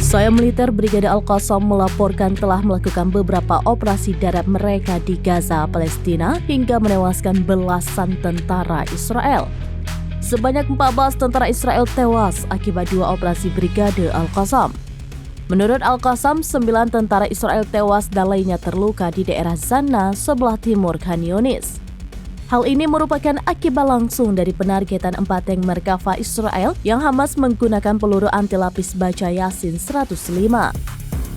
Sayap militer Brigade Al-Qassam melaporkan telah melakukan beberapa operasi darat mereka di Gaza, Palestina hingga menewaskan belasan tentara Israel. Sebanyak 14 tentara Israel tewas akibat 2 operasi Brigade Al-Qassam. Menurut Al-Qassam, 9 tentara Israel tewas dan lainnya terluka di daerah Zana sebelah timur Khan Yunis. Hal ini merupakan akibat langsung dari penargetan 4 tank Merkava Israel yang Hamas menggunakan peluru anti lapis baja Yasin 105.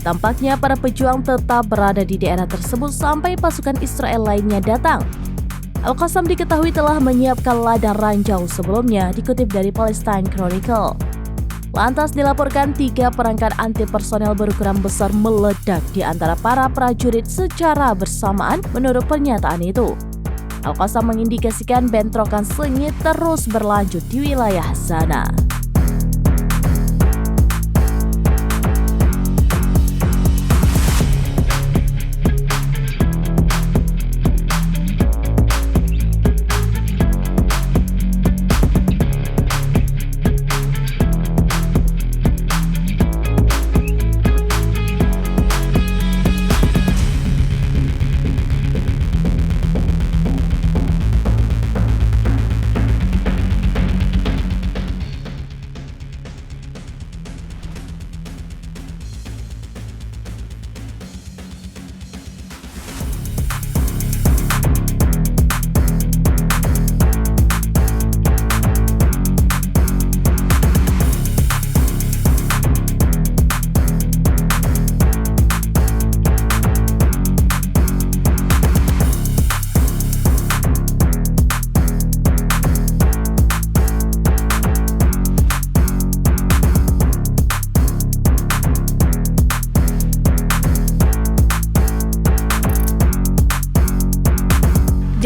Tampaknya para pejuang tetap berada di daerah tersebut sampai pasukan Israel lainnya datang. Al-Qassam diketahui telah menyiapkan ladang ranjau sebelumnya, dikutip dari Palestine Chronicle. Lantas dilaporkan 3 perangkat anti personel berukuran besar meledak di antara para prajurit secara bersamaan menurut pernyataan itu. Al-Qassam mengindikasikan bentrokan sengit terus berlanjut di wilayah Zana.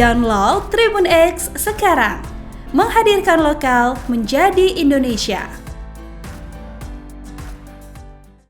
Download Tribun X sekarang, menghadirkan lokal menjadi Indonesia.